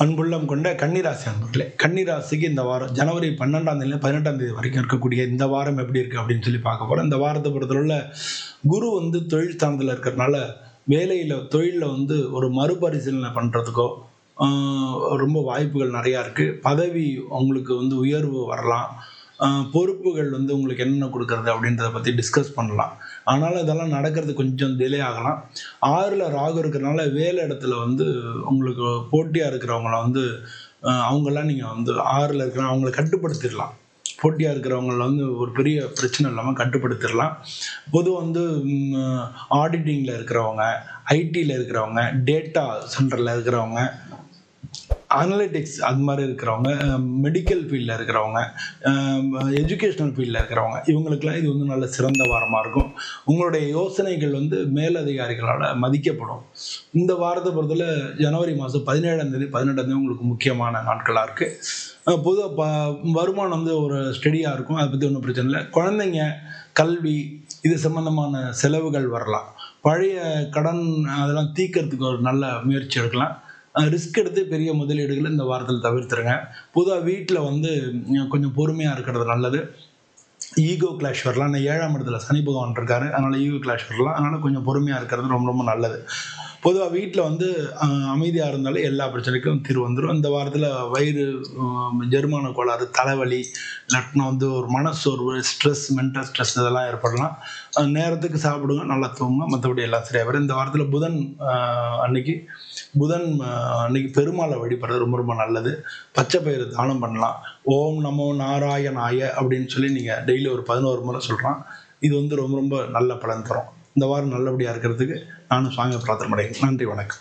அன்புள்ளம் கொண்ட கன்னிராசி அன்பர்களே, கன்னிராசிக்கு இந்த வாரம் ஜனவரி 12ஆம் தேதி 18ஆம் தேதி வரைக்கும் இருக்கக்கூடிய இந்த வாரம் எப்படி இருக்கு அப்படின்னு சொல்லி பார்க்க போறோம். இந்த வாரத்தை பொறுத்தவரையில குரு தொழில் ஸ்தானத்தில் இருக்கிறதுனால வேலையில தொழிலில் ஒரு மறுபரிசீலனை பண்றதுக்கோ ரொம்ப வாய்ப்புகள் நிறையா இருக்கு. பதவி உங்களுக்கு உயர்வு வரலாம். பொறுப்புகள் உங்களுக்கு என்னென்ன கொடுக்கறது அப்படின்றத பற்றி டிஸ்கஸ் பண்ணலாம். ஆனாலும் இதெல்லாம் நடக்கிறது கொஞ்சம் டிலே ஆகலாம். 6ல் ராகு இருக்கிறனால வேலை இடத்துல உங்களுக்கு போட்டியாக இருக்கிறவங்கள அவங்கெல்லாம் நீங்கள் 6ல் இருக்கிற அவங்கள கட்டுப்படுத்திடலாம். போட்டியாக இருக்கிறவங்கள ஒரு பெரிய பிரச்சனை இல்லாமல் கட்டுப்படுத்திடலாம். பொதுவாக ஆடிட்டிங்கில் இருக்கிறவங்க, ஐடியில் இருக்கிறவங்க, டேட்டா சென்டரில் இருக்கிறவங்க, அனலிட்டிக்ஸ் அது மாதிரி இருக்கிறவங்க, மெடிக்கல் ஃபீல்டில் இருக்கிறவங்க, எஜுகேஷ்னல் ஃபீல்டில் இருக்கிறவங்க, இவங்களுக்கெல்லாம் இது நல்ல சிறந்த வாரமாக இருக்கும். உங்களுடைய யோசனைகள் மேலதிகாரிகளால் மதிக்கப்படும். இந்த வாரத்தை பொறுத்தவரை ஜனவரி மாதம் 17ஆம் தேதி 18ஆம் தேதி உங்களுக்கு முக்கியமான நாட்களாக இருக்குது. பொதுவாக வருமானம் ஒரு ஸ்டெடியாக இருக்கும். அதை பற்றி ஒன்றும் பிரச்சனை இல்லை. குழந்தைங்க கல்வி இது சம்பந்தமான செலவுகள் வரலாம். பழைய கடன் அதெல்லாம் தீர்க்கறதுக்கு ஒரு நல்ல முயற்சி எடுக்கலாம். ரிஸ்க் எடுத்து பெரிய முதலீடுகளை இந்த வாரத்தில் தவிர்த்துருங்க. பொதுவாக வீட்டில் கொஞ்சம் பொறுமையாக இருக்கிறது நல்லது. ஈகோ கிளாஷ் வரலாம். நான் 7ஆம் இடத்துல சனி பகவான் இருக்காரு, அதனால் ஈகோ கிளாஷ் வரலாம். அதனால் கொஞ்சம் பொறுமையாக இருக்கிறது ரொம்ப ரொம்ப நல்லது. பொதுவாக வீட்டில் அமைதியாக இருந்தாலும் எல்லா பிரச்சனைக்கும் தீர்வு வந்துடும். இந்த வாரத்தில் வயிறு ஜெர்மான கோளாறு, தலைவலி, இல்லாட்டினா ஒரு மனசோர்வு, ஸ்ட்ரெஸ், மென்டல் ஸ்ட்ரெஸ் இதெல்லாம் ஏற்படலாம். நேரத்துக்கு சாப்பிடுங்க, நல்லா தூங்குங்க, மற்றபடி எல்லாம் சரியாக வரும். இந்த வாரத்தில் புதன் அன்னைக்கு பெருமாளை வழிபடுறது ரொம்ப ரொம்ப நல்லது. பச்சை பயிறு தானம் பண்ணலாம். ஓம் நமோ நாராயணாய அப்படின்னு சொல்லி நீங்கள் டெய்லி ஒரு 11 முறை சொல்கிறான். இது ரொம்ப ரொம்ப நல்ல பலன் தரும். இந்த வாரம் நல்லபடியாக இருக்கிறதுக்கு நானும் சுவாமி பிரார்த்தனை பண்ணுறேன். நன்றி, வணக்கம்.